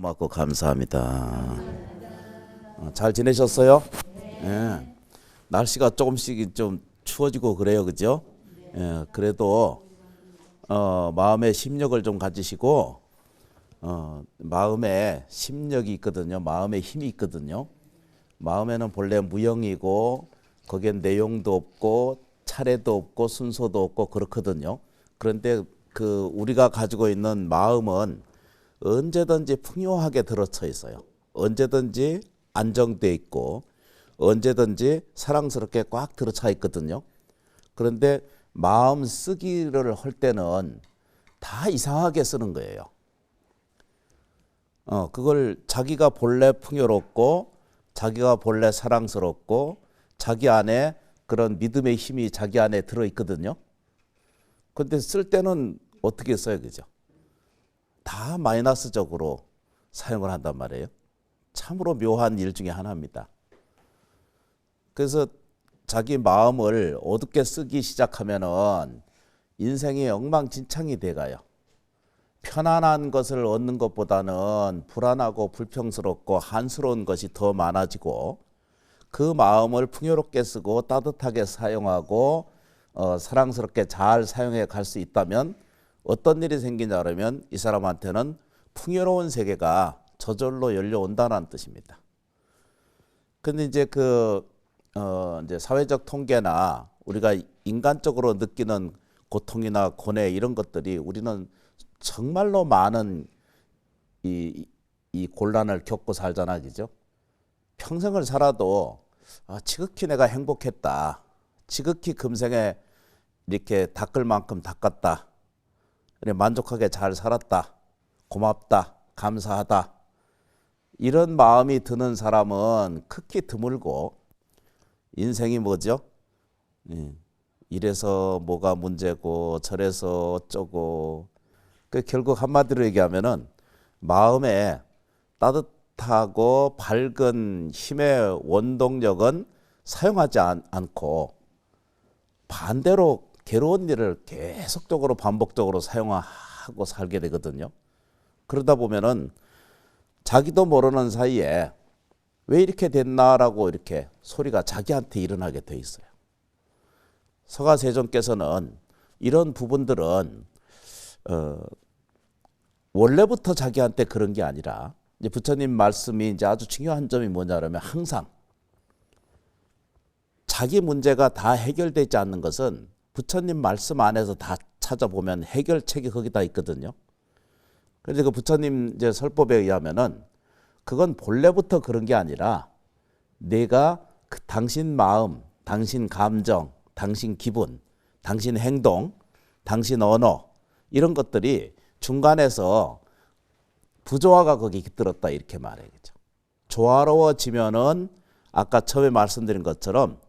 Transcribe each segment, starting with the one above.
고맙고 감사합니다. 잘 지내셨어요? 예. 날씨가 조금씩 좀 추워지고 그래요, 그죠? 예. 그래도 마음의 심력을 좀 가지시고 마음에 심력이 있거든요. 마음에 힘이 있거든요. 마음에는 본래 무형이고 거기에 내용도 없고 차례도 없고 순서도 없고 그렇거든요. 그런데 그 우리가 가지고 있는 마음은 언제든지 풍요하게 들어쳐 있어요. 언제든지 안정돼 있고 언제든지 사랑스럽게 꽉 들어차 있거든요. 그런데 마음 쓰기를 할 때는 다 이상하게 쓰는 거예요. 그걸 자기가 본래 풍요롭고 자기가 본래 사랑스럽고 자기 안에 그런 믿음의 힘이 자기 안에 들어 있거든요. 그런데 쓸 때는 어떻게 써요, 그죠? 다 마이너스적으로 사용을 한단 말이에요. 참으로 묘한 일 중에 하나입니다. 그래서 자기 마음을 어둡게 쓰기 시작하면은 인생이 엉망진창이 돼가요. 편안한 것을 얻는 것보다는 불안하고 불평스럽고 한스러운 것이 더 많아지고 그 마음을 풍요롭게 쓰고 따뜻하게 사용하고 사랑스럽게 잘 사용해 갈 수 있다면 어떤 일이 생기냐 그러면 이 사람한테는 풍요로운 세계가 저절로 열려온다는 뜻입니다. 근데 이제 이제 사회적 통계나 우리가 인간적으로 느끼는 고통이나 고뇌 이런 것들이 우리는 정말로 많은 이 곤란을 겪고 살잖아, 그죠? 평생을 살아도 지극히 내가 행복했다. 지극히 금생에 이렇게 닦을 만큼 닦았다. 그래, 만족하게 잘 살았다. 고맙다. 감사하다. 이런 마음이 드는 사람은 극히 드물고 인생이 뭐죠? 이래서 뭐가 문제고 저래서 어쩌고 결국 한마디로 얘기하면은 마음에 따뜻하고 밝은 힘의 원동력은 사용하지 않고 반대로 괴로운 일을 계속적으로 반복적으로 사용하고 살게 되거든요. 그러다 보면은 자기도 모르는 사이에 왜 이렇게 됐나라고 이렇게 소리가 자기한테 일어나게 돼 있어요. 서가세존께서는 이런 부분들은 원래부터 자기한테 그런 게 아니라 이제 부처님 말씀이 이제 아주 중요한 점이 뭐냐면 항상 자기 문제가 다 해결되지 않는 것은 부처님 말씀 안에서 다 찾아보면 해결책이 거기다 있거든요. 그런데 그 부처님 이제 설법에 의하면은 그건 본래부터 그런 게 아니라 내가 당신 마음, 당신 감정, 당신 기분, 당신 행동, 당신 언어 이런 것들이 중간에서 부조화가 거기 깃들었다 이렇게 말해야겠죠. 조화로워지면은 아까 처음에 말씀드린 것처럼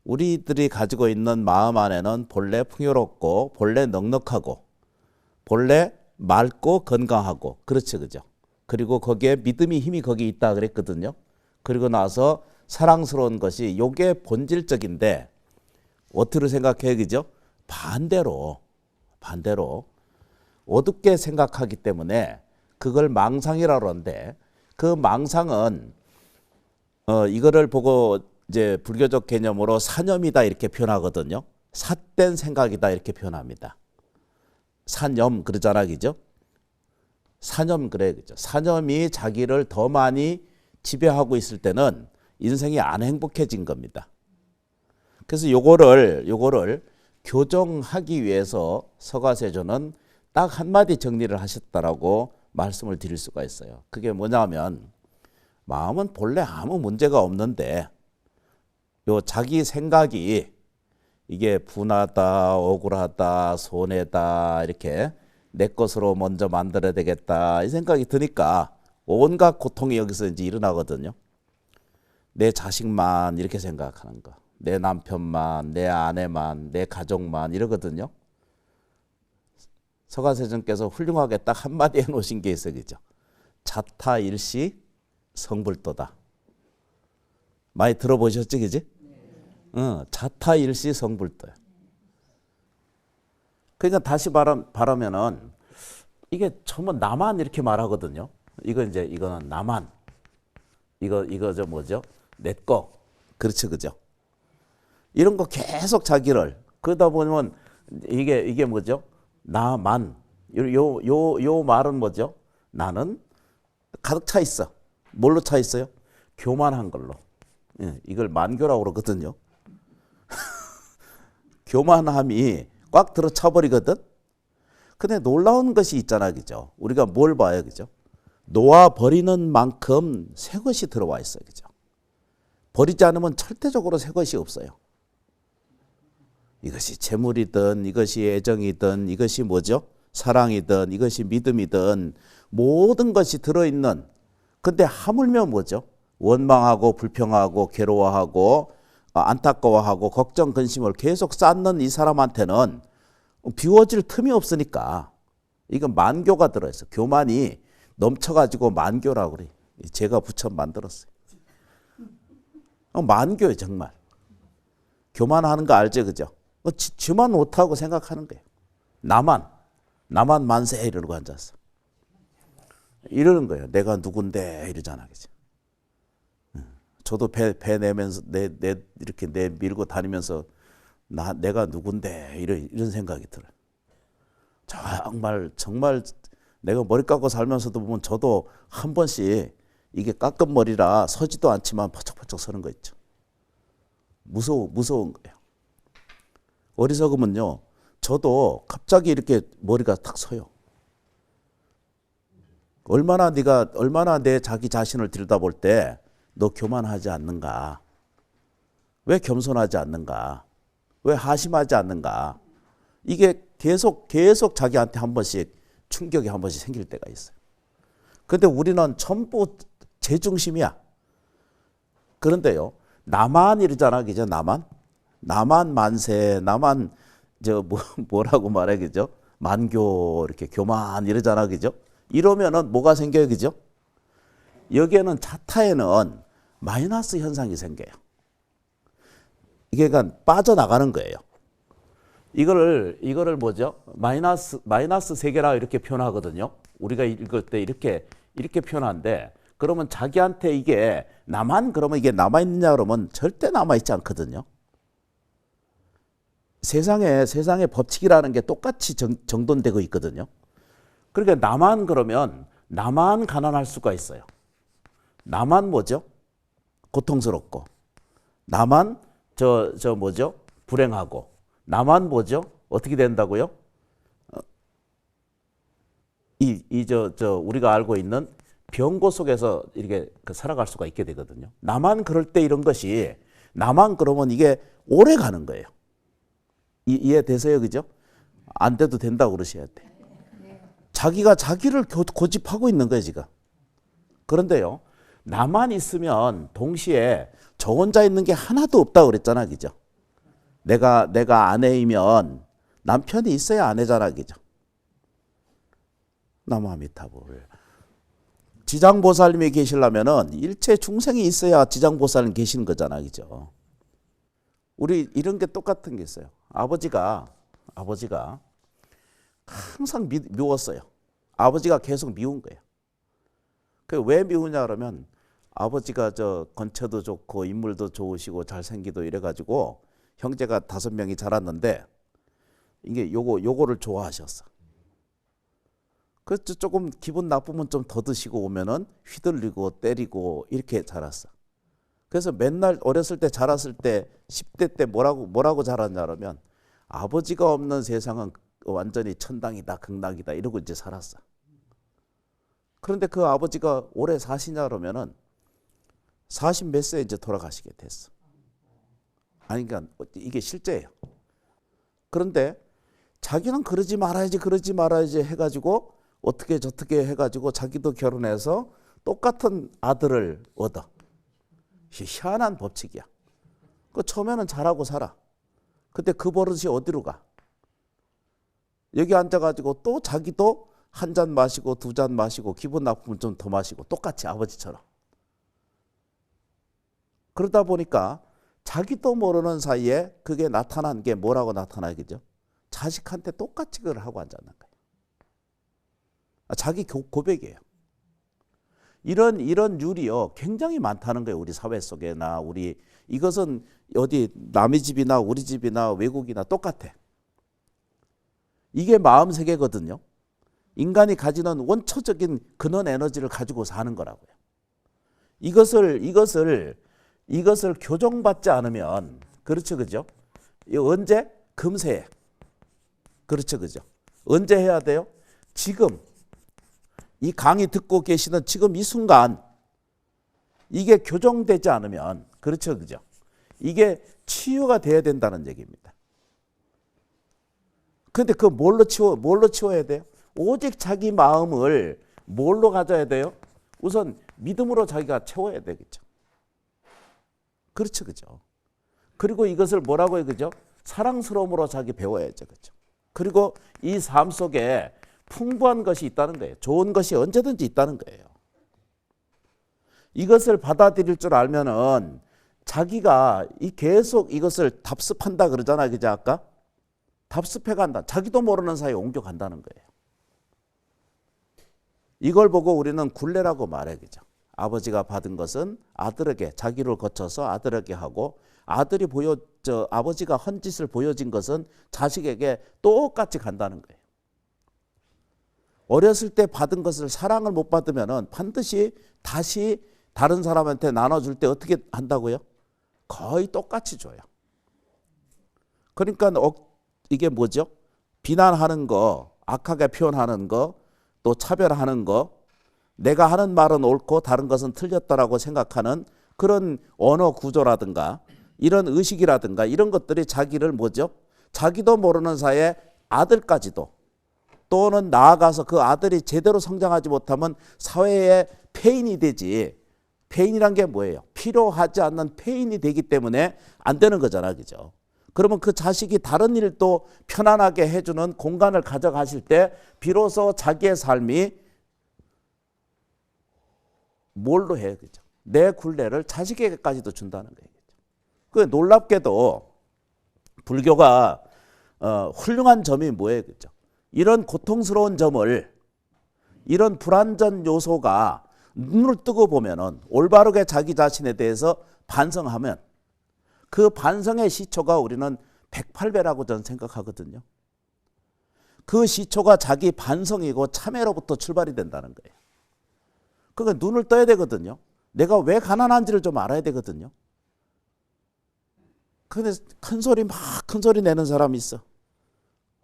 우리들이 가지고 있는 마음 안에는 본래 풍요롭고 본래 넉넉하고 본래 맑고 건강하고 그렇죠, 그죠? 그리고 거기에 믿음이 힘이 거기 있다 그랬거든요. 그리고 나서 사랑스러운 것이 요게 본질적인데 어떻게 생각해요, 그죠? 반대로 어둡게 생각하기 때문에 그걸 망상이라고 하는데 그 망상은 이거를 보고 이제 불교적 개념으로 사념이다 이렇게 표현하거든요. 삿된 생각이다 이렇게 표현합니다. 사념 그러잖아, 그죠? 사념 그래, 그죠? 사념이 자기를 더 많이 지배하고 있을 때는 인생이 안 행복해진 겁니다. 그래서 요거를 교정하기 위해서 서가세존은 딱 한마디 정리를 하셨다라고 말씀을 드릴 수가 있어요. 그게 뭐냐면 마음은 본래 아무 문제가 없는데 요 자기 생각이 이게 분하다, 억울하다, 손해다 이렇게 내 것으로 먼저 만들어야 되겠다 이 생각이 드니까 온갖 고통이 여기서 이제 일어나거든요. 내 자식만 이렇게 생각하는 거, 내 남편만, 내 아내만, 내 가족만 이러거든요. 서가세존께서 훌륭하게 딱 한마디 해놓으신 게 있어요, 그죠? 자타일시 성불도다. 많이 들어보셨지, 그지? 자타일시 성불도야. 그러니까 다시 말하면은 이게 전부 나만 이렇게 말하거든요. 이거는 나만. 이거 저 뭐죠? 내 거. 그렇죠, 그죠? 이런 거 계속 자기를 그러다 보면 이게 뭐죠? 나만. 요 말은 뭐죠? 나는 가득 차 있어. 뭘로 차 있어요? 교만한 걸로. 예, 이걸 만교라고 그러거든요. 교만함이 꽉 들어차 버리거든. 근데 놀라운 것이 있잖아, 그죠? 우리가 뭘 봐요, 그죠? 놓아 버리는 만큼 새 것이 들어와 있어요, 그죠? 버리지 않으면 절대적으로 새 것이 없어요. 이것이 재물이든 이것이 애정이든 이것이 뭐죠? 사랑이든 이것이 믿음이든 모든 것이 들어있는, 근데 하물며 뭐죠? 원망하고 불평하고 괴로워하고 안타까워하고 걱정 근심을 계속 쌓는 이 사람한테는 비워질 틈이 없으니까 이건 만교가 들어있어. 교만이 넘쳐가지고 만교라고 그래. 제가 부처 만들었어요. 만교예요, 정말. 교만하는 거 알죠, 그죠? 지만 못하고 생각하는 거예요. 나만 만세 이러고 앉았어. 이러는 거예요. 내가 누군데 이러잖아, 그죠? 저도 배 내면서 이렇게 밀고 다니면서 내가 누군데 이런 생각이 들어요. 정말 내가 머리 깎고 살면서도 보면 저도 한 번씩 이게 깎은 머리라 서지도 않지만 퍼쩍퍼쩍 서는 거 있죠. 무서운 거예요. 어리석으면요, 저도 갑자기 이렇게 머리가 탁 서요. 얼마나 내 자기 자신을 들여다볼 때 너 교만하지 않는가? 왜 겸손하지 않는가? 왜 하심하지 않는가? 이게 계속 자기한테 한 번씩 충격이 한 번씩 생길 때가 있어요. 그런데 우리는 전부 제 중심이야. 그런데요, 나만 이러잖아, 그죠? 나만 만세, 나만 뭐라고 말해, 그죠? 만교 이렇게 교만 이러잖아, 그죠? 이러면은 뭐가 생겨요, 그죠? 여기에는 자타에는 마이너스 현상이 생겨요. 이게 그러니까 빠져나가는 거예요. 이거를 뭐죠? 마이너스 세계라 이렇게 표현하거든요. 우리가 읽을 때 이렇게 표현하는데, 그러면 자기한테 이게 그러면 이게 남아있느냐 그러면 절대 남아있지 않거든요. 세상의 법칙이라는 게 똑같이 정돈되고 있거든요. 그러니까 그러면 나만 가난할 수가 있어요. 나만 뭐죠? 고통스럽고, 나만 뭐죠? 불행하고, 나만 뭐죠? 어떻게 된다고요? 우리가 알고 있는 병고 속에서 이렇게 살아갈 수가 있게 되거든요. 나만 그럴 때 이런 것이, 나만 그러면 이게 오래 가는 거예요. 이해되세요, 그죠? 안 돼도 된다고 그러셔야 돼. 자기가 자기를 고집하고 있는 거예요, 지금. 그런데요, 나만 있으면 동시에 저 혼자 있는 게 하나도 없다고 그랬잖아, 그죠? 내가 아내이면 남편이 있어야 아내잖아, 그죠? 나무아미타불. 지장보살님이 계시려면은 일체 중생이 있어야 지장보살님 계시는 거잖아, 그죠? 우리 이런 게 똑같은 게 있어요. 아버지가 항상 미웠어요. 아버지가 계속 미운 거예요. 왜 미우냐 그러면 아버지가 건처도 좋고 인물도 좋으시고 잘생기도 이래가지고 형제가 5명이 자랐는데 이게 요거를 좋아하셨어. 그래서 조금 기분 나쁘면 좀 더 드시고 오면은 휘둘리고 때리고 이렇게 자랐어. 그래서 맨날 어렸을 때 자랐을 때 10대 때 뭐라고 자랐냐 그러면 아버지가 없는 세상은 완전히 천당이다, 극락이다 이러고 이제 살았어. 그런데 그 아버지가 오래 사시냐 그러면은 40 몇 세 이제 돌아가시게 됐어. 아니, 그러니까 이게 실제예요. 그런데 자기는 그러지 말아야지 해가지고 어떻게 저떻게 해가지고 자기도 결혼해서 똑같은 아들을 얻어. 희한한 법칙이야. 처음에는 잘하고 살아. 근데 그 버릇이 어디로 가? 여기 앉아가지고 또 자기도 한 잔 마시고 2잔 마시고 기분 나쁘면 좀 더 마시고 똑같이 아버지처럼. 그러다 보니까 자기도 모르는 사이에 그게 나타난 게 뭐라고 나타나겠죠? 자식한테 똑같이 그걸 하고 앉았는 거예요. 자기 고백이에요. 이런 율이요 굉장히 많다는 거예요. 우리 사회 속에나 이것은 어디 남의 집이나 우리 집이나 외국이나 똑같아. 이게 마음 세계거든요. 인간이 가지는 원초적인 근원 에너지를 가지고 사는 거라고요. 이것을 교정받지 않으면 그렇죠, 그죠? 언제? 금세. 그렇죠, 그죠? 언제 해야 돼요? 지금 이 강의 듣고 계시는 지금 이 순간 이게 교정되지 않으면 그렇죠, 그죠? 이게 치유가 돼야 된다는 얘기입니다. 근데 그 뭘로 치워야 돼요? 오직 자기 마음을 뭘로 가져야 돼요? 우선 믿음으로 자기가 채워야 되겠죠. 그렇죠, 그죠? 그리고 이것을 뭐라고 해요, 그죠? 사랑스러움으로 자기 배워야죠, 그죠? 그리고 이 삶 속에 풍부한 것이 있다는 거예요. 좋은 것이 언제든지 있다는 거예요. 이것을 받아들일 줄 알면은 자기가 계속 이것을 답습한다 그러잖아요, 그죠? 아까 답습해 간다. 자기도 모르는 사이에 옮겨간다는 거예요. 이걸 보고 우리는 굴레라고 말해, 그죠? 아버지가 받은 것은 아들에게 자기를 거쳐서 아들에게 하고 아버지가 한 짓을 보여진 것은 자식에게 똑같이 간다는 거예요. 어렸을 때 받은 것을 사랑을 못 받으면은 반드시 다시 다른 사람한테 나눠줄 때 어떻게 한다고요? 거의 똑같이 줘요. 그러니까 이게 뭐죠? 비난하는 거, 악하게 표현하는 거, 또 차별하는 거, 내가 하는 말은 옳고 다른 것은 틀렸다라고 생각하는 그런 언어 구조라든가 이런 의식이라든가 이런 것들이 자기를 뭐죠? 자기도 모르는 사이에 아들까지도 또는 나아가서 그 아들이 제대로 성장하지 못하면 사회에 폐인이 되지. 폐인이란 게 뭐예요? 필요하지 않는 폐인이 되기 때문에 안 되는 거잖아, 그죠? 그러면 그 자식이 다른 일도 편안하게 해주는 공간을 가져가실 때 비로소 자기의 삶이 뭘로 해요, 그죠? 내 굴레를 자식에게까지도 준다는 거예요. 그 놀랍게도 불교가 훌륭한 점이 뭐예요, 그죠? 이런 고통스러운 점을 이런 불완전 요소가 눈을 뜨고 보면은 올바르게 자기 자신에 대해서 반성하면 그 반성의 시초가 우리는 108배라고 저는 생각하거든요. 그 시초가 자기 반성이고 참회로부터 출발이 된다는 거예요. 그러니까 눈을 떠야 되거든요. 내가 왜 가난한지를 좀 알아야 되거든요. 근데 큰 소리 내는 사람이 있어.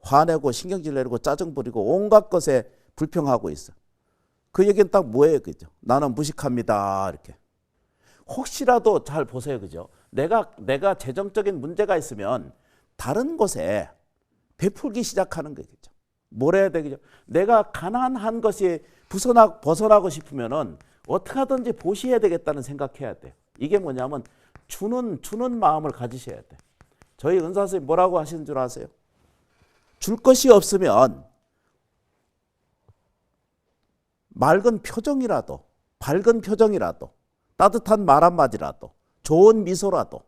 화내고 신경질 내고 짜증 부리고 온갖 것에 불평하고 있어. 그 얘기는 딱 뭐예요, 그죠? 나는 무식합니다, 이렇게. 혹시라도 잘 보세요, 그죠? 내가 재정적인 문제가 있으면 다른 곳에 베풀기 시작하는 거겠죠. 뭘 해야 되겠죠? 내가 가난한 것이 벗어나고 싶으면은 어떻게 하든지 보시해야 되겠다는 생각해야 돼요. 이게 뭐냐면 주는 마음을 가지셔야 돼요. 저희 은사 선생님 뭐라고 하시는 줄 아세요? 줄 것이 없으면 밝은 표정이라도 따뜻한 말 한마디라도 좋은 미소라도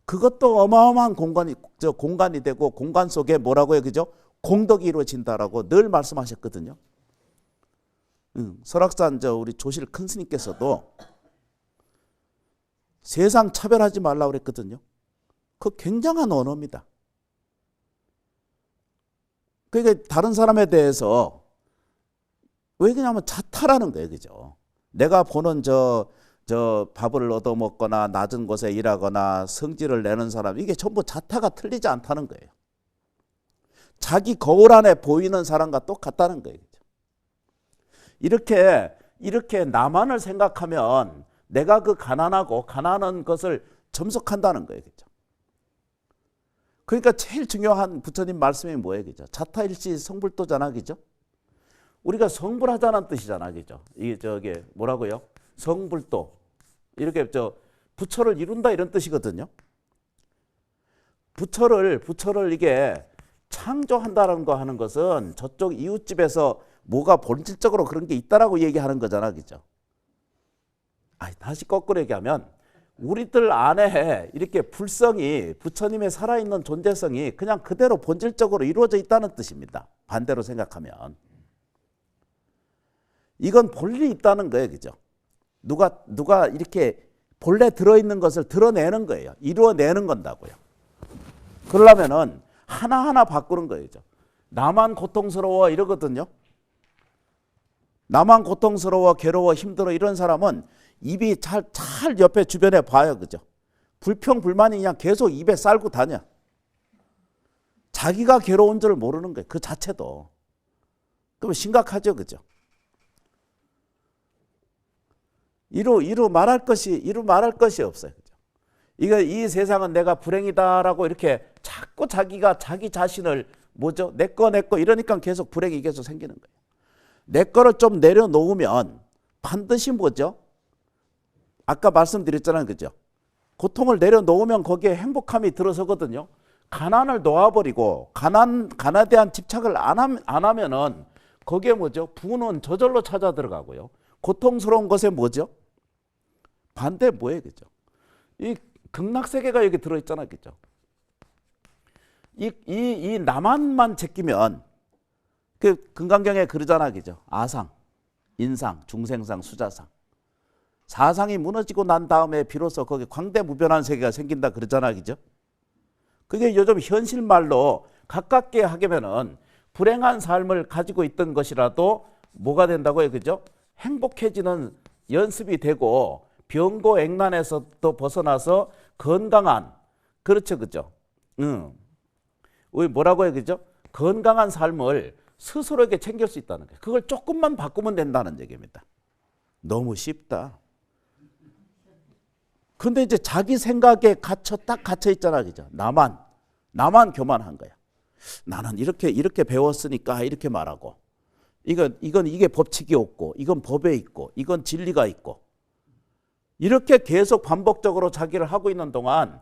그것도 어마어마한 공간이 되고 공간 속에 뭐라고 해요, 그죠? 공덕이 이루어진다라고 늘 말씀하셨거든요. 설악산 우리 조실 큰 스님께서도 세상 차별하지 말라고 그랬거든요. 그 굉장한 언어입니다. 그러니까 다른 사람에 대해서 왜 그러냐면 자탈하는 거예요, 그죠? 내가 보는 저 밥을 얻어먹거나 낮은 곳에 일하거나 성질을 내는 사람, 이게 전부 자타가 틀리지 않다는 거예요. 자기 거울 안에 보이는 사람과 똑같다는 거예요. 이렇게 나만을 생각하면 내가 그 가난한 것을 점속한다는 거예요. 그죠? 그러니까 제일 중요한 부처님 말씀이 뭐예요? 그죠? 자타일시 성불도잖아, 그죠? 우리가 성불하자는 뜻이잖아, 그죠? 이게 뭐라고요? 성불도. 이렇게 부처를 이룬다 이런 뜻이거든요. 부처를 이게 창조한다는 거 하는 것은 저쪽 이웃집에서 뭐가 본질적으로 그런 게 있다라고 얘기하는 거잖아, 그죠? 다시 거꾸로 얘기하면 우리들 안에 이렇게 불성이 부처님의 살아있는 존재성이 그냥 그대로 본질적으로 이루어져 있다는 뜻입니다. 반대로 생각하면. 이건 본래 있다는 거예요. 그죠? 누가 이렇게 본래 들어있는 것을 드러내는 거예요. 이루어내는 건다고요. 그러려면은 하나하나 바꾸는 거예요. 나만 고통스러워 이러거든요. 나만 고통스러워, 괴로워, 힘들어 이런 사람은 입이 잘 옆에 주변에 봐요. 그죠? 불평불만이 그냥 계속 입에 쌀고 다녀. 자기가 괴로운 줄 모르는 거예요. 그 자체도. 그럼 심각하죠. 그죠? 이루 말할 것이 없어요. 그죠? 이 세상은 내가 불행이다라고 이렇게 자꾸 자기 자신을 뭐죠? 내 거 이러니까 계속 불행이 계속 생기는 거예요. 내 거를 좀 내려놓으면 반드시 뭐죠? 아까 말씀드렸잖아요. 그죠? 고통을 내려놓으면 거기에 행복함이 들어서거든요. 가난을 놓아버리고 가난에 대한 집착을 안 하면은 거기에 뭐죠? 부는 저절로 찾아 들어가고요. 고통스러운 것에 뭐죠? 반대 뭐예요? 그죠? 이 극락세계가 여기 들어있잖아요. 그죠? 이 나만만 제끼면 그 금강경에 그러잖아. 그죠? 아상, 인상, 중생상, 수자상. 사상이 무너지고 난 다음에 비로소 거기 광대무변한 세계가 생긴다 그러잖아. 그죠? 그게 요즘 현실말로 가깝게 하려면은 불행한 삶을 가지고 있던 것이라도 뭐가 된다고요? 그죠? 행복해지는 연습이 되고 병고액난에서 또 벗어나서 건강한, 그렇죠. 그죠? 우리 뭐라고 해요? 그죠? 건강한 삶을 스스로에게 챙길 수 있다는 거예요. 그걸 조금만 바꾸면 된다는 얘기입니다. 너무 쉽다. 근데 이제 자기 생각에 딱 갇혀 있잖아. 그죠? 나만 교만한 거야. 나는 이렇게 배웠으니까 이렇게 말하고, 이게 법칙이 없고, 이건 법에 있고, 이건 진리가 있고, 이렇게 계속 반복적으로 자기를 하고 있는 동안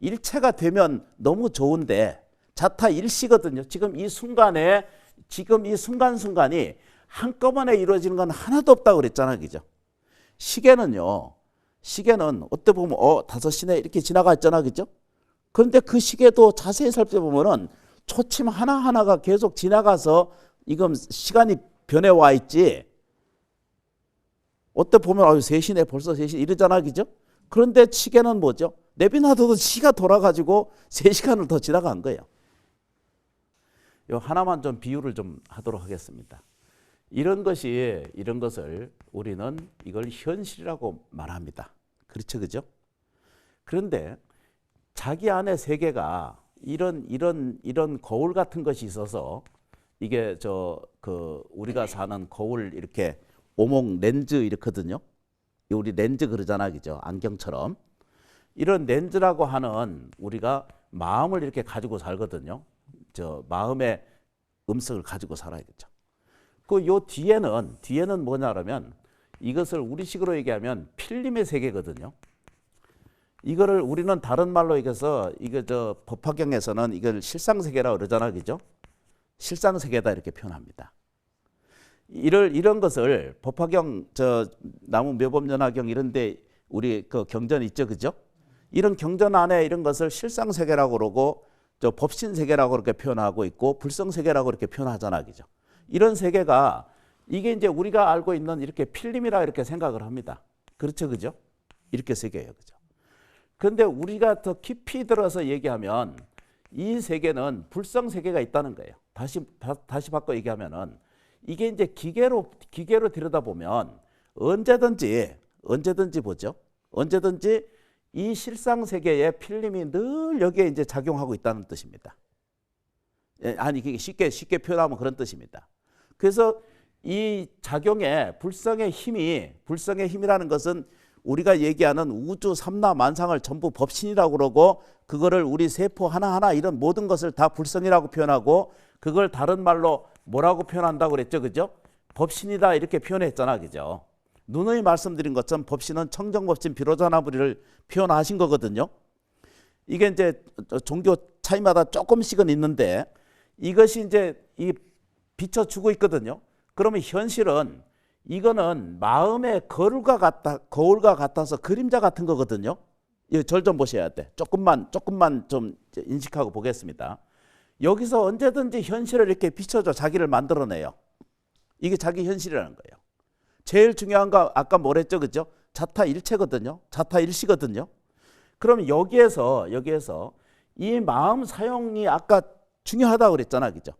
일체가 되면 너무 좋은데 자타일시거든요. 지금 이 순간순간이 한꺼번에 이루어지는 건 하나도 없다고 그랬잖아요. 그죠? 시계는 어떻게 보면 5시네 이렇게 지나가 있잖아. 그죠? 그런데 그 시계도 자세히 살펴보면은 초침 하나하나가 계속 지나가서 이건 시간이 변해와 있지. 어때 보면 3시네 벌써 3시 이러잖아. 그죠? 그런데 시계는 뭐죠? 내비놔둬도 시가 돌아가지고 3시간을 더 지나간 거예요. 요 하나만 좀 비유를 좀 하도록 하겠습니다. 이런 것을 우리는 이걸 현실이라고 말합니다. 그렇죠, 그죠? 그런데 자기 안에 세계가 이런 거울 같은 것이 있어서 이게 우리가 사는 거울 이렇게 오목 렌즈 이렇거든요. 우리 렌즈 그러잖아, 그죠? 안경처럼. 이런 렌즈라고 하는 우리가 마음을 이렇게 가지고 살거든요. 마음의 음성을 가지고 살아야겠죠. 요 뒤에는 뭐냐면 이것을 우리식으로 얘기하면 필름의 세계거든요. 이거를 우리는 다른 말로 얘기해서 법화경에서는 이걸 실상세계라고 그러잖아, 그죠? 실상세계다 이렇게 표현합니다. 이런 것을 법화경 나무 묘법연화경 이런데 우리 그 경전 있죠, 그죠? 이런 경전 안에 이런 것을 실상세계라고 그러고 법신세계라고 그렇게 표현하고 있고 불성세계라고 이렇게 표현하잖아, 그죠? 이런 세계가 이게 이제 우리가 알고 있는 이렇게 필름이라 이렇게 생각을 합니다. 그렇죠, 그죠? 이렇게 세계예요, 그죠? 그런데 우리가 더 깊이 들어서 얘기하면 이 세계는 불성세계가 있다는 거예요. 다시 바꿔 얘기하면은 이게 이제 기계로 들여다보면 언제든지 보죠. 언제든지 이 실상 세계의 필름이 늘 여기에 이제 작용하고 있다는 뜻입니다. 아니 이게 쉽게 표현하면 그런 뜻입니다. 그래서 이 작용의 불성의 힘이라는 것은 우리가 얘기하는 우주 삼라 만상을 전부 법신이라고 그러고 그거를 우리 세포 하나하나 이런 모든 것을 다 불성이라고 표현하고 그걸 다른 말로 뭐라고 표현한다고 그랬죠, 그죠? 법신이다 이렇게 표현했잖아, 그죠? 누누이 말씀드린 것처럼 법신은 청정법신 비로자나부리를 표현하신 거거든요. 이게 이제 종교 차이마다 조금씩은 있는데 이것이 이제 비춰주고 있거든요. 그러면 현실은 이거는 마음의 거울과 같아서 그림자 같은 거거든요. 절 좀 보셔야 돼. 조금만 좀 인식하고 보겠습니다. 여기서 언제든지 현실을 이렇게 비춰줘 자기를 만들어내요. 이게 자기 현실이라는 거예요. 제일 중요한 거 아까 뭐랬죠, 그죠? 자타일체거든요. 자타일시거든요. 그럼 여기에서 이 마음 사용이 아까 중요하다고 그랬잖아, 그죠?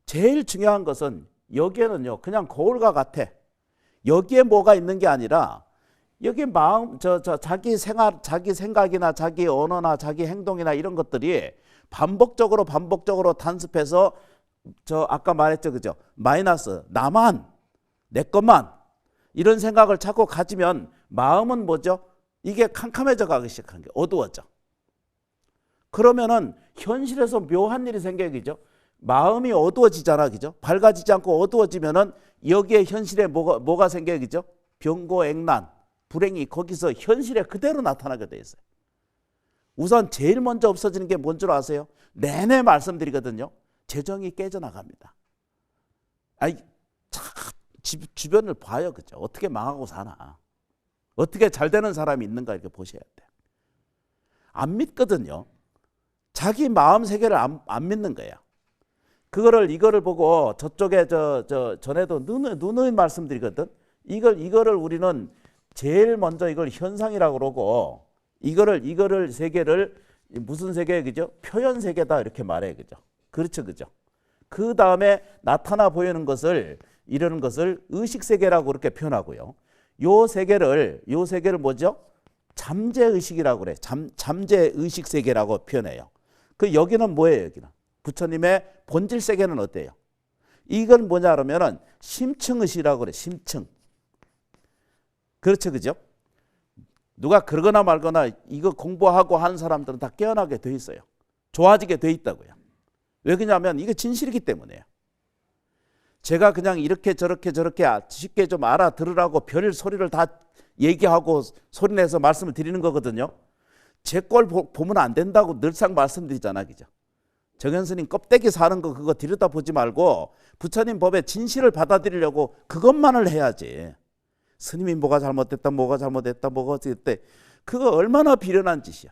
제일 중요한 것은 여기에는요, 그냥 거울과 같아. 여기에 뭐가 있는 게 아니라 여기 마음, 자기 생활, 자기 생각이나 자기 언어나 자기 행동이나 이런 것들이 반복적으로 단습해서 아까 말했죠, 그죠? 마이너스, 나만, 내 것만 이런 생각을 자꾸 가지면 마음은 뭐죠? 이게 캄캄해져 가기 시작한 게 어두워져. 그러면은 현실에서 묘한 일이 생겨요, 그죠? 마음이 어두워지잖아, 그죠? 밝아지지 않고 어두워지면은 여기에 현실에 뭐가 생겨요, 그죠? 병고액난, 불행이 거기서 현실에 그대로 나타나게 돼 있어요. 우선 제일 먼저 없어지는 게 뭔 줄 아세요? 내내 말씀드리거든요. 재정이 깨져나갑니다. 아니, 주변을 봐요, 그죠? 어떻게 망하고 사나? 어떻게 잘 되는 사람이 있는가 이렇게 보셔야 돼요. 안 믿거든요. 자기 마음 세계를 안 믿는 거예요. 이거를 보고 저쪽에 전에도 누누이 말씀드리거든. 이거를 우리는 제일 먼저 이걸 현상이라고 그러고 이거를 세계를 무슨 세계, 그죠? 표현 세계다 이렇게 말해, 그죠? 그렇죠, 그죠? 그 다음에 나타나 보이는 것을 이러는 것을 의식 세계라고 그렇게 표현하고요. 요 세계를 뭐죠? 잠재 의식이라고 그래. 잠재 의식 세계라고 표현해요. 여기는 뭐예요, 여기는? 부처님의 본질 세계는 어때요? 이건 뭐냐 그러면은 심층 의식이라고 그래. 심층. 그렇죠, 그죠? 누가 그러거나 말거나 이거 공부하고 하는 사람들은 다 깨어나게 돼 있어요. 좋아지게 돼 있다고요. 왜 그러냐면 이게 진실이기 때문에요. 제가 그냥 이렇게 저렇게 쉽게 좀 알아들으라고 별 소리를 다 얘기하고 소리내서 말씀을 드리는 거거든요. 제 꼴 보면 안 된다고 늘상 말씀드리잖아, 그죠? 정현스님 껍데기 사는 거 그거 들여다보지 말고 부처님 법의 진실을 받아들이려고 그것만을 해야지. 스님이 뭐가 잘못됐다 그거 얼마나 비련한 짓이야.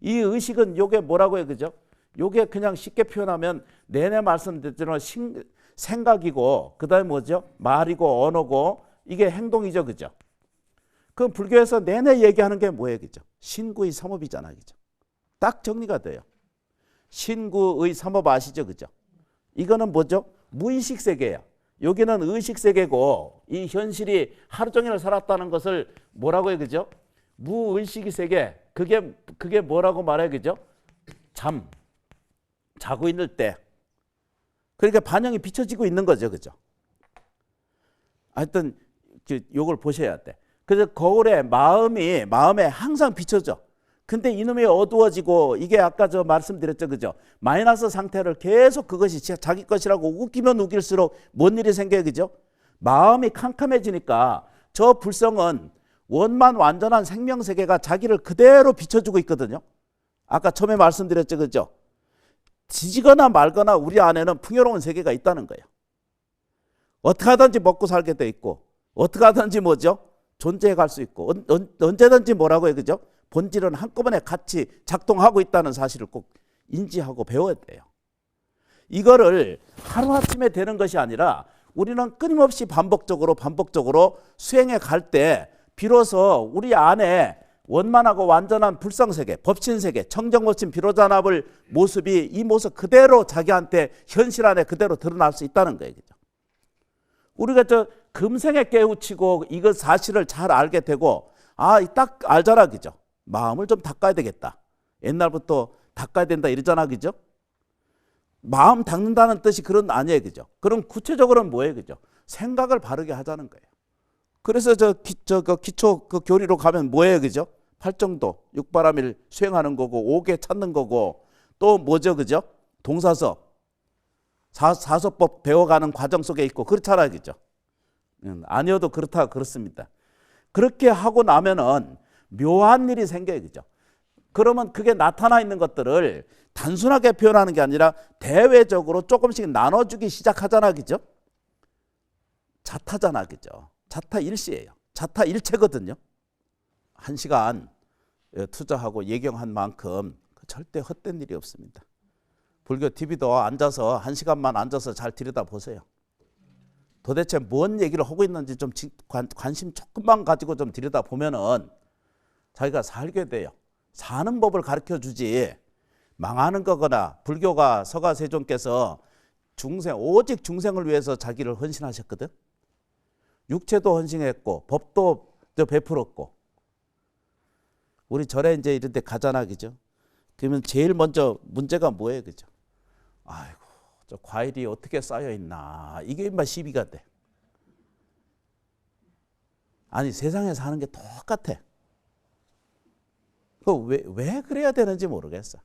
이 의식은 요게 뭐라고 해요, 그죠? 요게 그냥 쉽게 표현하면 내내 말씀드렸지만 생각이고 그 다음에 뭐죠? 말이고 언어고 이게 행동이죠, 그죠? 그럼 불교에서 내내 얘기하는 게 뭐예요, 그죠? 신구의 삼업이잖아, 그죠? 딱 정리가 돼요. 신구의 삼업 아시죠, 그죠? 이거는 뭐죠? 무의식 세계예요. 여기는 의식 세계고 이 현실이 하루 종일 살았다는 것을 뭐라고 해요, 그죠? 무의식의 세계. 그게 뭐라고 말해요, 그죠? 자고 있는 때. 그러니까 반영이 비춰지고 있는 거죠, 그죠? 하여튼 요걸 보셔야 돼. 그래서 거울에 마음에 항상 비춰져. 근데 이놈이 어두워지고 이게 아까 말씀드렸죠, 그죠? 마이너스 상태를 계속 그것이 자기 것이라고 웃기면 웃길수록 뭔 일이 생겨요, 그죠? 마음이 캄캄해지니까 저 불성은 원만 완전한 생명세계가 자기를 그대로 비춰주고 있거든요. 아까 처음에 말씀드렸죠, 그죠? 지지거나 말거나 우리 안에는 풍요로운 세계가 있다는 거예요. 어떻게 하든지 먹고 살게 돼 있고 어떻게 하든지 뭐죠? 존재해 갈 수 있고 언제든지 뭐라고 해요, 그죠? 본질은 한꺼번에 같이 작동하고 있다는 사실을 꼭 인지하고 배워야 돼요. 이거를 하루아침에 되는 것이 아니라 우리는 끊임없이 반복적으로 수행해 갈 때 비로소 우리 안에 원만하고 완전한 불성세계, 법신세계, 청정법신 비로자납을 모습이 이 모습 그대로 자기한테 현실 안에 그대로 드러날 수 있다는 거예요. 그죠? 우리가 금생에 깨우치고 이것 사실을 잘 알게 되고 딱 알잖아, 그죠? 마음을 좀 닦아야 되겠다. 옛날부터 닦아야 된다 이러잖아, 그죠? 마음 닦는다는 뜻이 그런 아니에요, 그죠? 그럼 구체적으로는 뭐예요, 그죠? 생각을 바르게 하자는 거예요. 그래서 기초 교리로 가면 뭐예요, 그죠? 팔정도, 육바람일 수행하는 거고, 오계 찾는 거고, 또 뭐죠, 그죠? 동사서, 사서법 배워가는 과정 속에 있고, 그렇잖아요, 그죠? 아니어도 그렇습니다. 그렇게 하고 나면은 묘한 일이 생겨요, 그죠? 그러면 그게 나타나 있는 것들을 단순하게 표현하는 게 아니라 대외적으로 조금씩 나눠주기 시작하잖아, 그죠? 자타잖아, 그죠? 자타일시예요. 자타일체거든요. 1시간 투자하고 예경한 만큼 절대 헛된 일이 없습니다. 불교 TV도 앉아서 1시간만 앉아서 잘 들여다보세요. 도대체 뭔 얘기를 하고 있는지 좀 관심 조금만 가지고 좀 들여다보면은 자기가 살게 돼요. 사는 법을 가르쳐 주지 망하는 거거나. 불교가 서가세존께서 오직 중생을 위해서 자기를 헌신하셨거든. 육체도 헌신했고 법도 베풀었고. 우리 절에 이제 이런 데 가잖아, 그죠? 그러면 제일 먼저 문제가 뭐예요, 그죠? 아이고, 저 과일이 어떻게 쌓여 있나, 이게 인마 시비가 돼. 아니, 세상에 사는 게 똑같아. 왜 그래야 되는지 모르겠어.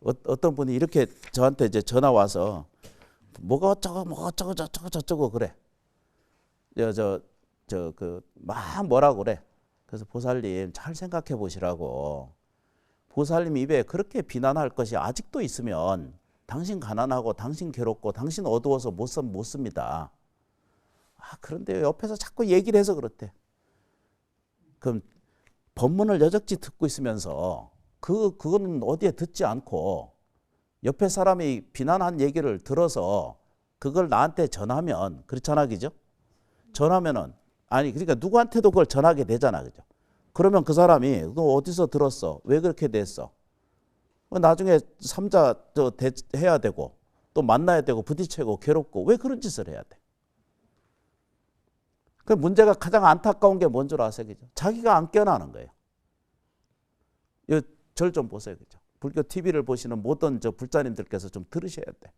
어떤 분이 이렇게 저한테 이제 전화 와서 뭐가 어쩌고 뭐 어쩌고 저쩌고 그래. 막 뭐라고 그래. 그래서 보살님 잘 생각해 보시라고. 보살님 입에 그렇게 비난할 것이 아직도 있으면 당신 가난하고 당신 괴롭고 당신 어두워서 못 씁니다. 그런데 옆에서 자꾸 얘기를 해서 그렇대. 그럼 법문을 여적지 듣고 있으면서 그거는 어디에 듣지 않고 옆에 사람이 비난한 얘기를 들어서 그걸 나한테 전하면, 그렇잖아, 그죠? 전하면은, 아니, 그러니까 누구한테도 그걸 전하게 되잖아, 그죠? 그러면 그 사람이 너 어디서 들었어? 왜 그렇게 됐어? 나중에 삼자 해야 되고 또 만나야 되고 부딪히고 괴롭고 왜 그런 짓을 해야 돼? 그 문제가 가장 안타까운 게 뭔 줄 아세요? 그죠? 자기가 안 깨어나는 거예요. 절 좀 보세요, 그죠? 불교 TV를 보시는 모든 불자님들께서 좀 들으셔야 돼.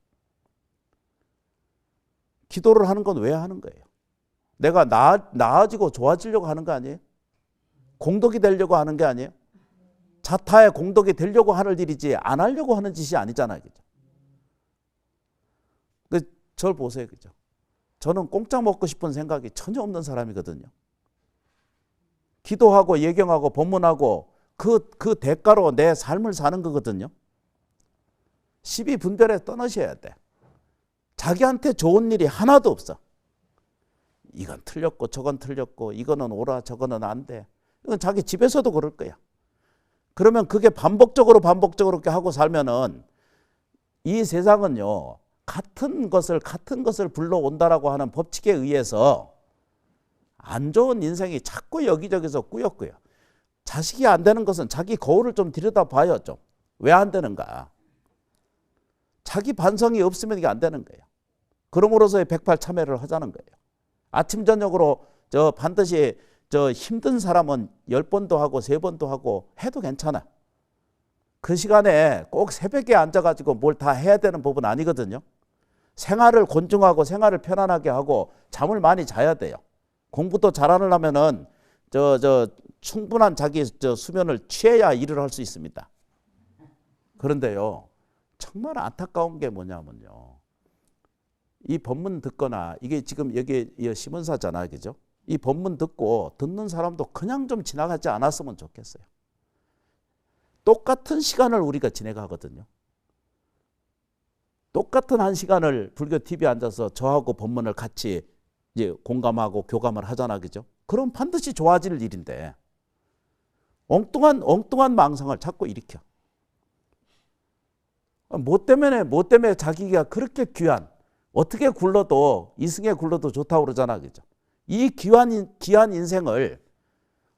기도를 하는 건 왜 하는 거예요? 내가 나아지고 좋아지려고 하는 거 아니에요? 공덕이 되려고 하는 게 아니에요? 자타의 공덕이 되려고 하는 일이지 안 하려고 하는 짓이 아니잖아요, 그죠? 절 보세요, 그죠? 저는 공짜 먹고 싶은 생각이 전혀 없는 사람이거든요. 기도하고 예경하고 법문하고 그 대가로 내 삶을 사는 거거든요. 시비 분별에 떠나셔야 돼. 자기한테 좋은 일이 하나도 없어. 이건 틀렸고 저건 틀렸고 이거는 옳아 저거는 안 돼. 이건 자기 집에서도 그럴 거야. 그러면 그게 반복적으로 이렇게 하고 살면은 이 세상은요, 같은 것을 불러온다라고 하는 법칙에 의해서 안 좋은 인생이 자꾸 여기저기서 꾸역꾸역. 자식이 안 되는 것은 자기 거울을 좀 들여다봐요, 좀. 왜 안 되는가? 자기 반성이 없으면 이게 안 되는 거예요. 그럼으로써 백발참회를 하자는 거예요. 아침 저녁으로 반드시 힘든 사람은 10번도 하고 3번도 하고 해도 괜찮아. 그 시간에 꼭 새벽에 앉아가지고 뭘 다 해야 되는 법은 아니거든요. 생활을 곤중하고 생활을 편안하게 하고 잠을 많이 자야 돼요. 공부도 잘하려면은 충분한 자기 수면을 취해야 일을 할 수 있습니다. 그런데요, 정말 안타까운 게 뭐냐면요, 이 법문 듣거나 이게 지금 여기 시문사잖아요, 그죠? 이 법문 듣는 사람도 그냥 좀 지나가지 않았으면 좋겠어요. 똑같은 시간을 우리가 지내가거든요. 똑같은 한 시간을 불교 TV에 앉아서 저하고 법문을 같이 이제 공감하고 교감을 하잖아, 그죠? 그럼 반드시 좋아질 일인데 엉뚱한 망상을 자꾸 일으켜. 뭐 때문에 자기가 그렇게 귀한, 어떻게 굴러도 이승에 굴러도 좋다고 그러잖아, 그죠? 이 귀한 인생을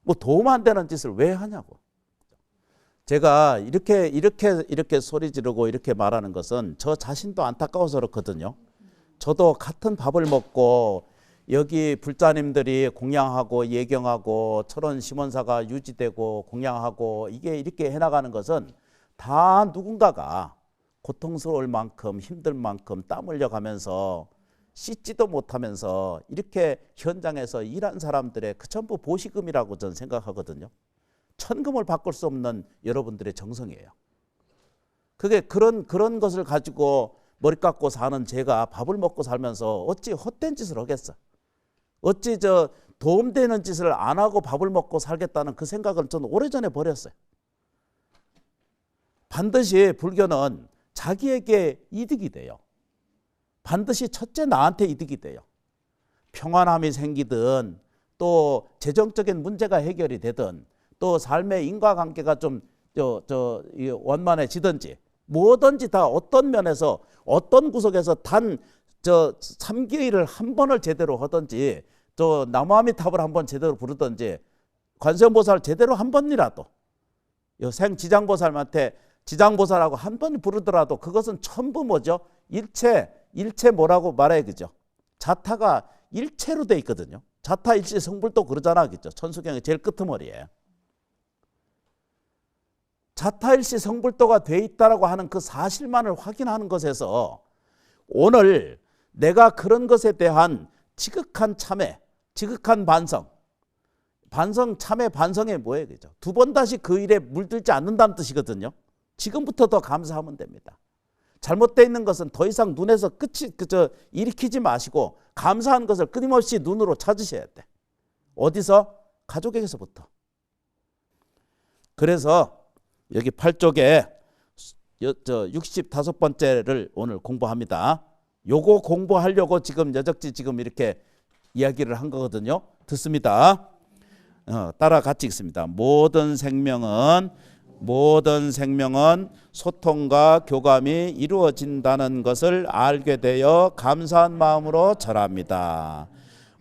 뭐 도움 안 되는 짓을 왜 하냐고. 제가 이렇게 소리 지르고 이렇게 말하는 것은 저 자신도 안타까워서 그렇거든요. 저도 같은 밥을 먹고 여기 불자님들이 공양하고 예경하고 철원 심원사가 유지되고 공양하고 이게 이렇게 해나가는 것은 다 누군가가 고통스러울 만큼 힘들 만큼 땀 흘려가면서 씻지도 못하면서 이렇게 현장에서 일한 사람들의 그 전부 보시금이라고 저는 생각하거든요. 천금을 바꿀 수 없는 여러분들의 정성이에요. 그게 그런 것을 가지고 머리 깎고 사는 제가 밥을 먹고 살면서 어찌 헛된 짓을 하겠어. 어찌 도움되는 짓을 안 하고 밥을 먹고 살겠다는 그 생각을 저는 오래전에 버렸어요. 반드시 불교는 자기에게 이득이 돼요. 반드시 첫째 나한테 이득이 돼요. 평안함이 생기든 또 재정적인 문제가 해결이 되든 또 삶의 인과관계가 좀 원만해지든지 뭐든지 다 어떤 면에서 어떤 구석에서 단 저 삼계일을 한 번을 제대로 하든지 저 나무아미탑을 한 번 제대로 부르든지 관세음보살 제대로 한 번이라도 생지장보살한테 지장보살하고 한 번 부르더라도 그것은 전부 뭐죠? 일체 뭐라고 말해야 그죠? 자타가 일체로 돼 있거든요. 자타 일시 성불도 그러잖아 그죠? 천수경의 제일 끄트머리에 자타 일시 성불도가 돼 있다라고 하는 그 사실만을 확인하는 것에서 오늘 내가 그런 것에 대한 지극한 참회, 지극한 반성, 참회 반성에 뭐예요? 그죠? 두 번 다시 그 일에 물들지 않는다는 뜻이거든요. 지금부터 더 감사하면 됩니다. 잘못되어 있는 것은 더 이상 눈에서 끝이 일으키지 마시고 감사한 것을 끊임없이 눈으로 찾으셔야 돼. 어디서? 가족에게서부터. 그래서 여기 8쪽에 65번째를 오늘 공부합니다. 요거 공부하려고 지금 여적지 지금 이렇게 이야기를 한 거거든요. 듣습니다. 따라 같이 읽습니다. 모든 생명은 소통과 교감이 이루어진다는 것을 알게 되어 감사한 마음으로 절합니다.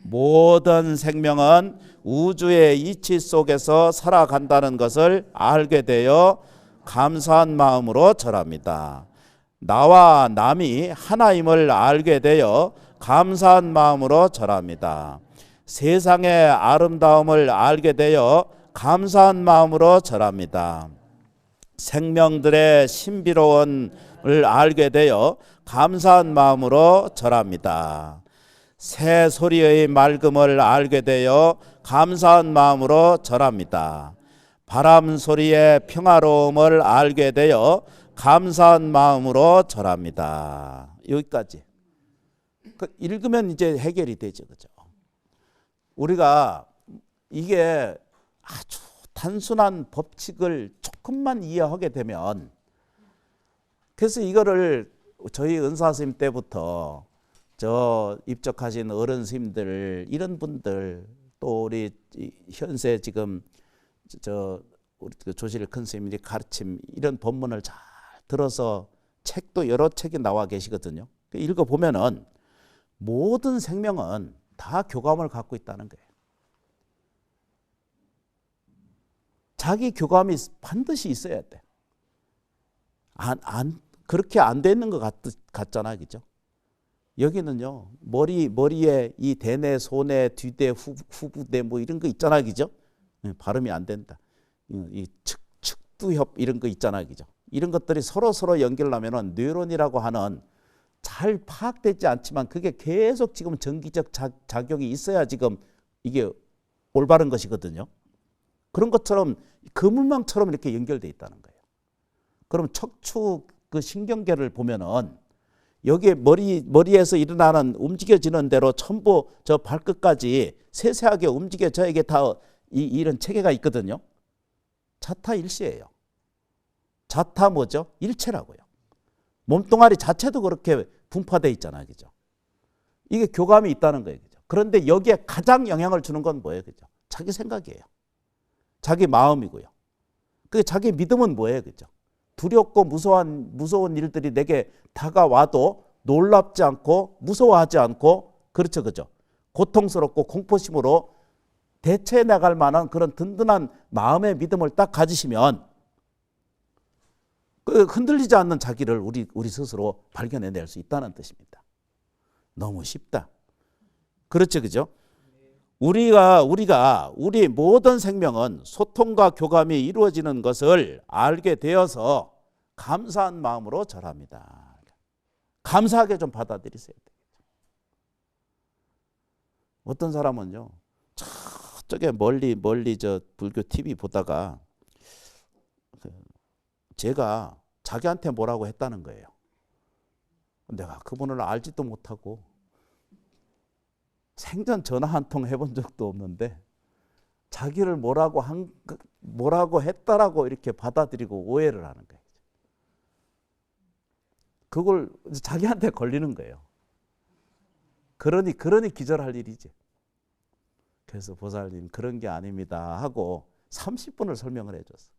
모든 생명은 우주의 이치 속에서 살아간다는 것을 알게 되어 감사한 마음으로 절합니다. 나와 남이 하나임을 알게 되어 감사한 마음으로 절합니다. 세상의 아름다움을 알게 되어 감사한 마음으로 절합니다. 생명들의 신비로움을 알게 되어 감사한 마음으로 절합니다. 새 소리의 맑음을 알게 되어 감사한 마음으로 절합니다. 바람 소리의 평화로움을 알게 되어 감사한 마음으로 절합니다. 여기까지. 읽으면 이제 해결이 되죠. 그죠? 우리가 이게 아주 단순한 법칙을 조금만 이해하게 되면, 그래서 이거를 저희 은사 스님 때부터 저 입적하신 어른 스님들 이런 분들 또 우리 현세 지금 우리 조실 큰 스님들이 가르침 이런 법문을 잘 들어서 책도 여러 책이 나와 계시거든요. 읽어보면은 모든 생명은 다 교감을 갖고 있다는 거예요. 자기 교감이 반드시 있어야 돼. 그렇게 안 되는 것 같잖아, 그죠? 여기는요, 머리에 이 대뇌, 소뇌, 뒤대, 후부대 뭐 이런 거 있잖아, 그죠? 발음이 안 된다. 이 측두협 이런 거 있잖아, 그죠? 이런 것들이 서로 연결하면은 뉴런이라고 하는 잘 파악되지 않지만 그게 계속 지금 전기적 작용이 있어야 지금 이게 올바른 것이거든요. 그런 것처럼 그물망처럼 이렇게 연결되어 있다는 거예요. 그럼 척추 그 신경계를 보면은 여기에 머리에서 일어나는 움직여지는 대로 전부 저 발끝까지 세세하게 움직여져야게 다 이런 체계가 있거든요. 자타 일시예요. 자타 뭐죠? 일체라고요. 몸뚱아리 자체도 그렇게 분파되어 있잖아요. 그죠? 이게 교감이 있다는 거예요. 그죠? 그런데 여기에 가장 영향을 주는 건 뭐예요? 그죠? 자기 생각이에요. 자기 마음이고요. 그 자기 믿음은 뭐예요? 그죠? 두렵고 무서운 일들이 내게 다가와도 놀랍지 않고 무서워하지 않고, 그렇죠. 그죠? 고통스럽고 공포심으로 대처해 나갈 만한 그런 든든한 마음의 믿음을 딱 가지시면 그 흔들리지 않는 자기를 우리 스스로 발견해낼 수 있다는 뜻입니다. 너무 쉽다. 그렇죠. 그죠? 우리 모든 생명은 소통과 교감이 이루어지는 것을 알게 되어서 감사한 마음으로 절합니다. 감사하게 좀 받아들이세요. 어떤 사람은요, 저쪽에 멀리 저 불교 TV 보다가 제가 자기한테 뭐라고 했다는 거예요. 내가 그분을 알지도 못하고 생전 전화 한 통 해본 적도 없는데 자기를 뭐라고 했다라고 이렇게 받아들이고 오해를 하는 거예요. 그걸 자기한테 걸리는 거예요. 그러니 기절할 일이지. 그래서 보살님 그런 게 아닙니다 하고 30분을 설명을 해줬어.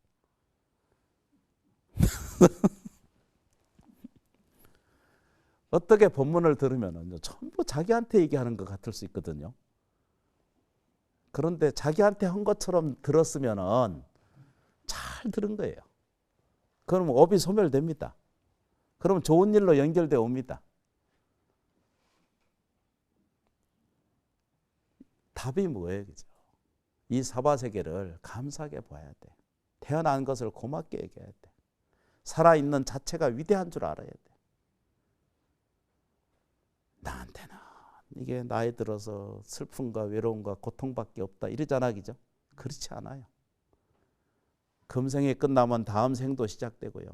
어떻게 본문을 들으면은 전부 자기한테 얘기하는 것 같을 수 있거든요. 그런데 자기한테 한 것처럼 들었으면은 잘 들은 거예요. 그러면 업이 소멸됩니다. 그러면 좋은 일로 연결되어 옵니다. 답이 뭐예요? 그죠? 이 사바세계를 감사하게 봐야 돼. 태어난 것을 고맙게 얘기해야 돼. 살아있는 자체가 위대한 줄 알아야 돼. 나한테는 이게 나이 들어서 슬픔과 외로움과 고통밖에 없다 이러잖아, 그죠? 그렇지 않아요. 금생이 끝나면 다음 생도 시작되고요.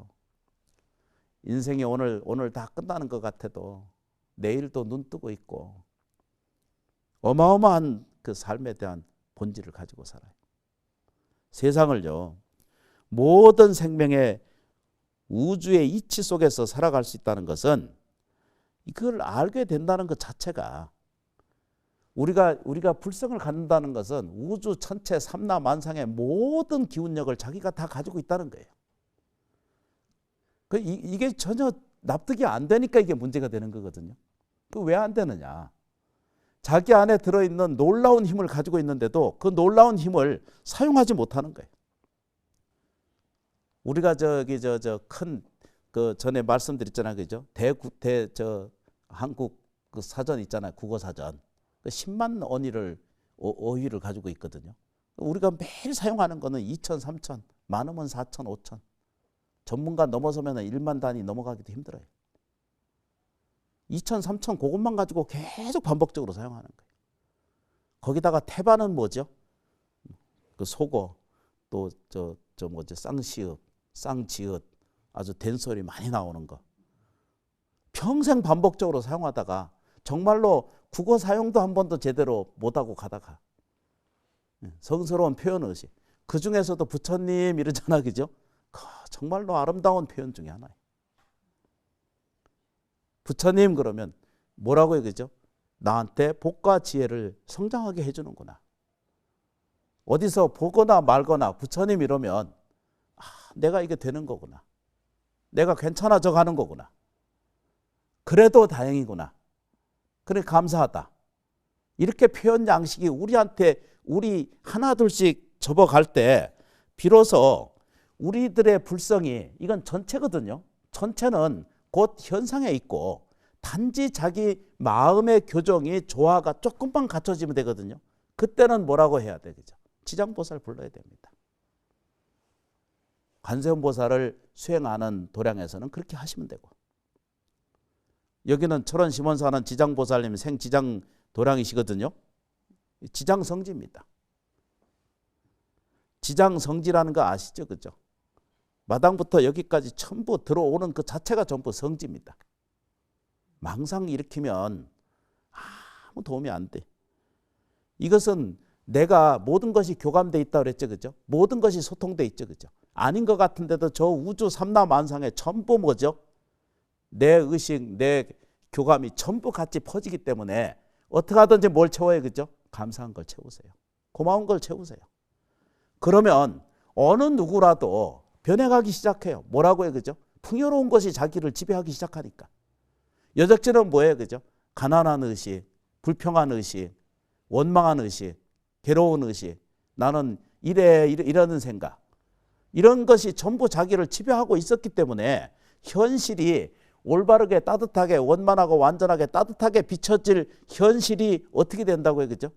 인생이 오늘 다 끝나는 것 같아도 내일도 눈 뜨고 있고 어마어마한 그 삶에 대한 본질을 가지고 살아요. 세상을요, 모든 생명의 우주의 이치 속에서 살아갈 수 있다는 것은 이걸 알게 된다는 것 자체가 우리가 불성을 갖는다는 것은 우주 전체 삼라만상의 모든 기운력을 자기가 다 가지고 있다는 거예요. 이게 전혀 납득이 안 되니까 이게 문제가 되는 거거든요. 왜 안 되느냐? 자기 안에 들어있는 놀라운 힘을 가지고 있는데도 그 놀라운 힘을 사용하지 못하는 거예요. 우리가 큰 그 전에 말씀드렸잖아요, 그죠? 한국 그 사전 있잖아요, 국어 사전. 10만 어휘를 가지고 있거든요. 우리가 매일 사용하는 거는 2천, 3천, 많으면 4천, 5천. 전문가 넘어서면 1만 단위 넘어가기도 힘들어요. 2천, 3천 그것만 가지고 계속 반복적으로 사용하는 거예요. 거기다가 태반은 뭐죠? 그 속어, 또 쌍시읍, 쌍지읒, 아주 된소리 많이 나오는 거. 평생 반복적으로 사용하다가 정말로 국어 사용도 한 번도 제대로 못하고 가다가 성스러운 표현의식. 그 중에서도 부처님 이러잖아, 그죠? 정말로 아름다운 표현 중에 하나예요. 부처님 그러면 뭐라고 해요, 그죠? 나한테 복과 지혜를 성장하게 해주는구나. 어디서 보거나 말거나 부처님 이러면 내가 이게 되는 거구나. 내가 괜찮아져 가는 거구나. 그래도 다행이구나. 그래 감사하다. 이렇게 표현 양식이 우리 하나 둘씩 접어갈 때 비로소 우리들의 불성이 이건 전체거든요. 전체는 곧 현상에 있고 단지 자기 마음의 교정이 조화가 조금만 갖춰지면 되거든요. 그때는 뭐라고 해야 되겠죠? 지장보살 불러야 됩니다. 관세음보살을 수행하는 도량에서는 그렇게 하시면 되고, 여기는 철원 심원사는 지장보살님 생지장 도량이시거든요. 지장성지입니다. 지장성지라는 거 아시죠? 그죠? 마당부터 여기까지 전부 들어오는 그 자체가 전부 성지입니다. 망상 일으키면 아무 도움이 안 돼. 이것은 내가 모든 것이 교감돼 있다고 그랬죠, 그죠? 모든 것이 소통돼 있죠, 그죠? 아닌 것 같은데도 저 우주 삼라만상에 전부 뭐죠? 내 의식, 내 교감이 전부 같이 퍼지기 때문에 어떻게 하든지 뭘 채워요, 그죠? 감사한 걸 채우세요. 고마운 걸 채우세요. 그러면 어느 누구라도 변해가기 시작해요. 뭐라고 해요, 그죠? 풍요로운 것이 자기를 지배하기 시작하니까. 여적지는 뭐예요, 그죠? 가난한 의식, 불평한 의식, 원망한 의식, 괴로운 의식, 나는 이러는 생각, 이런 것이 전부 자기를 지배하고 있었기 때문에 현실이 올바르게 따뜻하게 원만하고 완전하게 따뜻하게 비춰질 현실이 어떻게 된다고요, 그죠?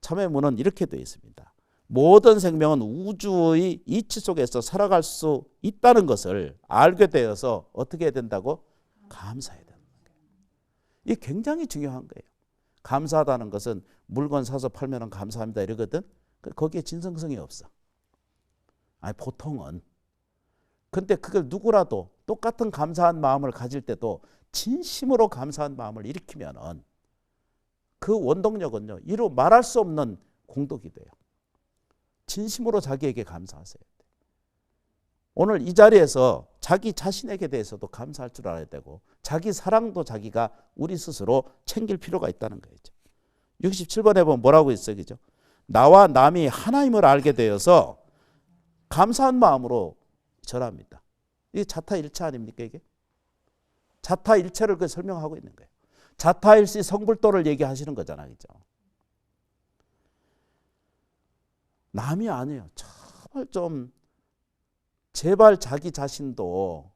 참회문은 이렇게 되어 있습니다. 모든 생명은 우주의 이치 속에서 살아갈 수 있다는 것을 알게 되어서 어떻게 해야 된다고? 감사해야 되는 거예요. 이게 굉장히 중요한 거예요. 감사하다는 것은 물건 사서 팔면 감사합니다 이러거든. 거기에 진정성이 없어. 아니 보통은. 근데 그걸 누구라도 똑같은 감사한 마음을 가질 때도 진심으로 감사한 마음을 일으키면은 그 원동력은요, 이루 말할 수 없는 공덕이 돼요. 진심으로 자기에게 감사하세요. 오늘 이 자리에서 자기 자신에게 대해서도 감사할 줄 알아야 되고, 자기 사랑도 자기가 우리 스스로 챙길 필요가 있다는 거죠. 67번에 보면 뭐라고 있어요, 그죠? 나와 남이 하나임을 알게 되어서 감사한 마음으로 절합니다. 이게 자타일차 아닙니까, 이게? 자타일체를 그 설명하고 있는 거예요. 자타일시 성불도를 얘기하시는 거잖아, 그죠? 남이 아니에요. 제발 자기 자신도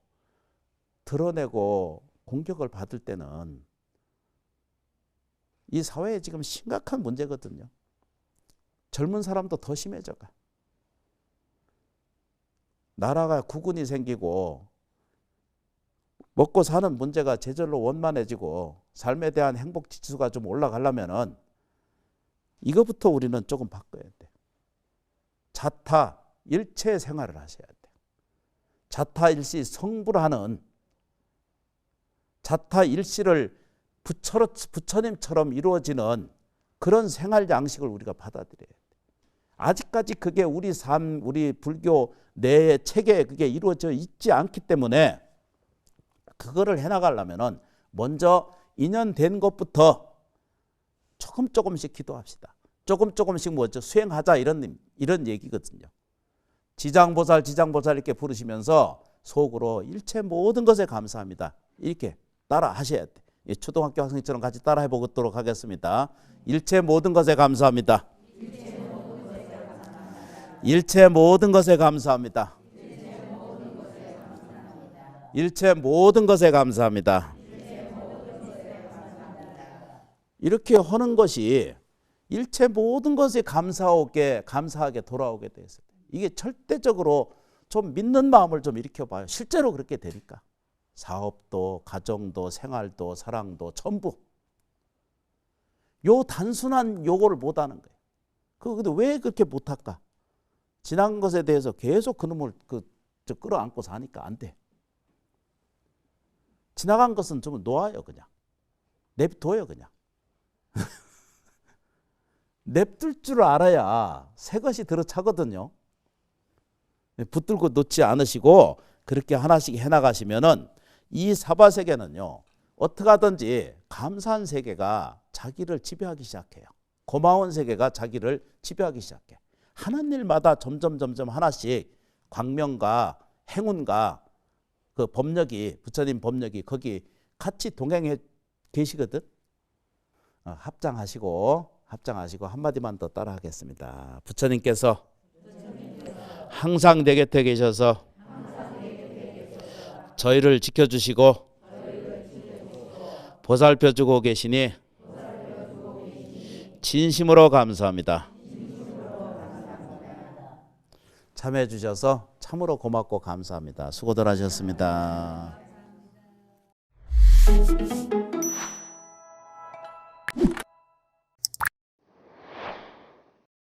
드러내고 공격을 받을 때는 이 사회에 지금 심각한 문제거든요. 젊은 사람도 더 심해져가. 나라가 국군이 생기고 먹고 사는 문제가 제절로 원만해지고 삶에 대한 행복 지수가 좀 올라가려면은 이거부터 우리는 조금 바꿔야 돼. 자타 일체 생활을 하셔야 돼. 자타 일시 성불하는 자타 일시를 부처님처럼 이루어지는 그런 생활 양식을 우리가 받아들여야 돼. 아직까지 그게 우리 삶, 우리 불교 내 체계에 그게 이루어져 있지 않기 때문에 그거를 해나가려면은 먼저 인연된 것부터 조금씩 기도합시다. 조금씩 먼저 수행하자 이런 얘기거든요. 지장보살 이렇게 부르시면서 속으로 일체 모든 것에 감사합니다. 이렇게 따라 하셔야 돼. 초등학교 학생처럼 같이 따라 해보도록 하겠습니다. 일체 모든 것에 감사합니다. 일체 모든 것에 감사합니다. 일체 모든 것에 감사합니다. 이렇게 하는 것이 일체 모든 것에 감사하게 돌아오게 돼 있어요. 이게 절대적으로 좀 믿는 마음을 좀 일으켜봐요. 실제로 그렇게 되니까. 사업도, 가정도, 생활도, 사랑도 전부. 요 단순한 요거를 못하는 거예요. 근데 왜 그렇게 못할까? 지난 것에 대해서 계속 그놈을 끌어안고 사니까 안 돼. 지나간 것은 좀 놓아요, 그냥. 냅둬요, 그냥. 냅둘 줄 알아야 새 것이 들어차거든요. 붙들고 놓지 않으시고 그렇게 하나씩 해나가시면은 이 사바세계는요, 어떻게 하든지 감사한 세계가 자기를 지배하기 시작해요. 고마운 세계가 자기를 지배하기 시작해. 하는 일마다 점점 하나씩 광명과 행운과 그 법력이, 부처님 법력이 거기 같이 동행해 계시거든. 합장하시고 한마디만 더 따라 하겠습니다. 부처님께서 항상 내 곁에 계셔서 저희를 지켜주시고 보살펴주고 계시니 진심으로 감사합니다. 참여해 주셔서 참으로 고맙고 감사합니다. 수고들 하셨습니다.